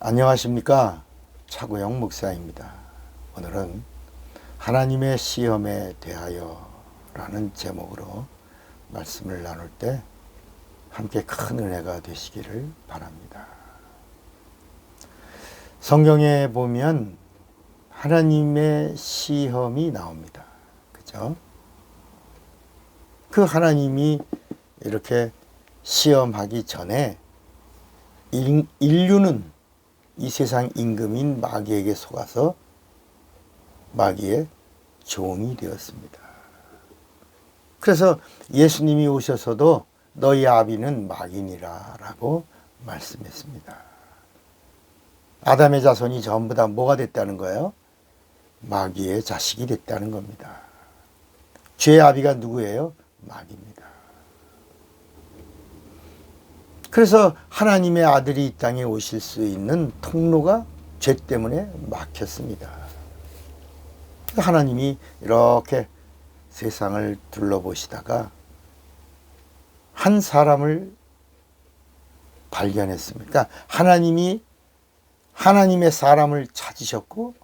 안녕하십니까, 차구영 목사입니다. 오늘은 하나님의 시험에 대하여 라는 제목으로 말씀을 나눌 때 함께 큰 은혜가 되시기를 바랍니다. 성경에 보면 하나님의 시험이 나옵니다. 그죠? 그 하나님이 이렇게 시험하기 전에 인류는 이 세상 임금인 마귀에게 속아서 마귀의 종이 되었습니다. 그래서 예수님이 오셔서도 너희 아비는 마귀니라 라고 말씀했습니다. 아담의 자손이 전부 다 뭐가 됐다는 거예요? 마귀의 자식이 됐다는 겁니다. 죄의 아비가 누구예요? 마귀입니다. 그래서 하나님의 아들이 이 땅에 오실 수 있는 통로가 죄 때문에 막혔습니다. 하나님이 이렇게 세상을 둘러보시다가 한 사람을 발견했습니다. 그러니까 하나님이 하나님의 사람을 찾으셨고,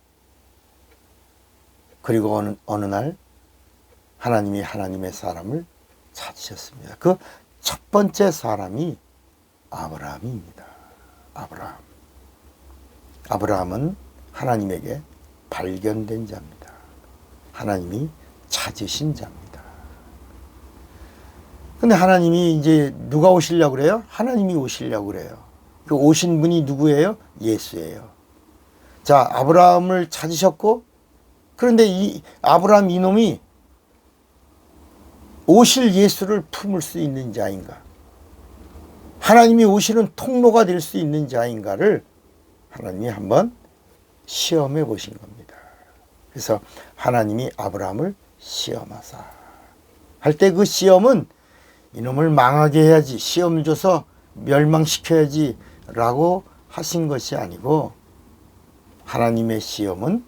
그리고 어느 날 하나님이 하나님의 사람을 찾으셨습니다. 그 첫 번째 사람이 아브라함입니다. 아브라함은 하나님에게 발견된 자입니다. 하나님이 찾으신 자입니다. 근데 하나님이 이제 누가 오시려고 그래요? 하나님이 오시려고 그래요. 그 오신 분이 누구예요? 예수예요. 자, 아브라함을 찾으셨고, 그런데 이 아브라함 이놈이 오실 예수를 품을 수 있는 자인가? 하나님이 오시는 통로가 될 수 있는 자인가를 하나님이 한번 시험해 보신 겁니다. 그래서 하나님이 아브라함을 시험하사 할 때 그 시험은 이놈을 망하게 해야지, 시험을 줘서 멸망시켜야지 라고 하신 것이 아니고, 하나님의 시험은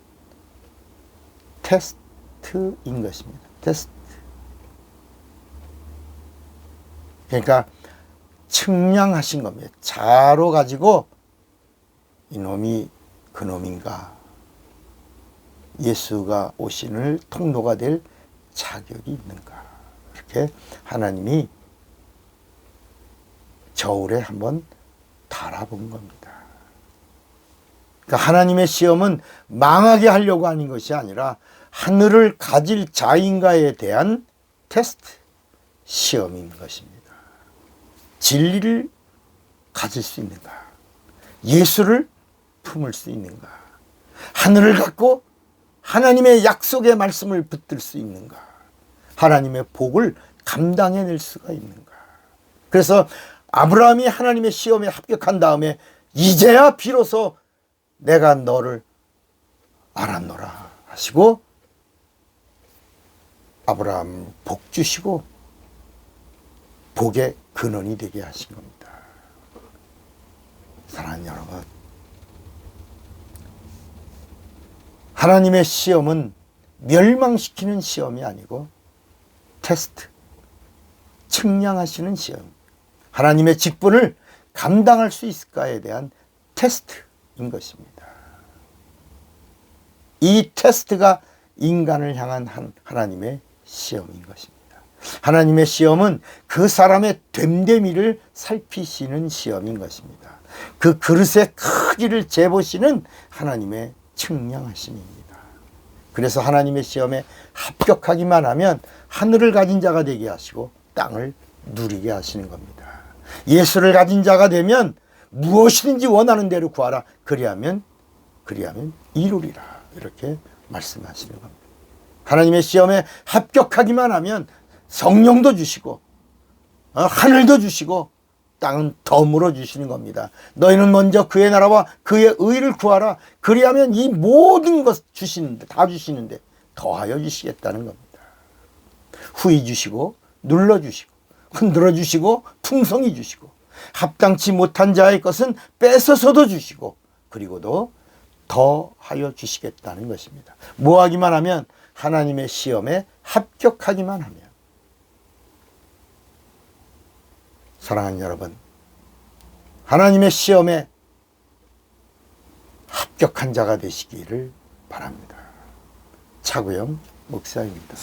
테스트인 것입니다. 테스트. 그러니까 측량하신 겁니다. 자로 가지고 이놈이 그놈인가, 예수가 오시는 통로가 될 자격이 있는가, 이렇게 하나님이 저울에 한번 달아본 겁니다. 그러니까 하나님의 시험은 망하게 하려고 하는 것이 아니라 하늘을 가질 자인가에 대한 테스트, 시험인 것입니다. 진리를 가질 수 있는가? 예수를 품을 수 있는가? 하늘을 갖고 하나님의 약속의 말씀을 붙들 수 있는가? 하나님의 복을 감당해낼 수가 있는가? 그래서 아브라함이 하나님의 시험에 합격한 다음에 이제야 비로소 내가 너를 알았노라 하시고 아브라함 복 주시고 복의 근원이 되게 하신 겁니다. 사랑하는 여러분, 하나님의 시험은 멸망시키는 시험이 아니고 테스트, 측량하시는 시험, 하나님의 직분을 감당할 수 있을까에 대한 테스트인 것입니다. 이 테스트가 인간을 향한 하나님의 시험인 것입니다. 하나님의 시험은 그 사람의 됨됨이를 살피시는 시험인 것입니다. 그 그릇의 크기를 재보시는 하나님의 측량하심입니다. 그래서 하나님의 시험에 합격하기만 하면 하늘을 가진 자가 되게 하시고 땅을 누리게 하시는 겁니다. 예수를 가진 자가 되면 무엇이든지 원하는 대로 구하라. 그리하면 이루리라. 이렇게 말씀하시는 겁니다. 하나님의 시험에 합격하기만 하면 성령도 주시고 하늘도 주시고 땅은 덤으로 주시는 겁니다. 너희는 먼저 그의 나라와 그의 의를 구하라. 그리하면 이 모든 것 주시는데, 다 주시는데 더하여 주시겠다는 겁니다. 후히 주시고 눌러주시고 흔들어 주시고 풍성히 주시고 합당치 못한 자의 것은 뺏어서도 주시고 그리고도 더하여 주시겠다는 것입니다. 뭐 하기만 하면? 하나님의 시험에 합격하기만 하면. 사랑하는 여러분, 하나님의 시험에 합격한 자가 되시기를 바랍니다. 차구영 목사입니다.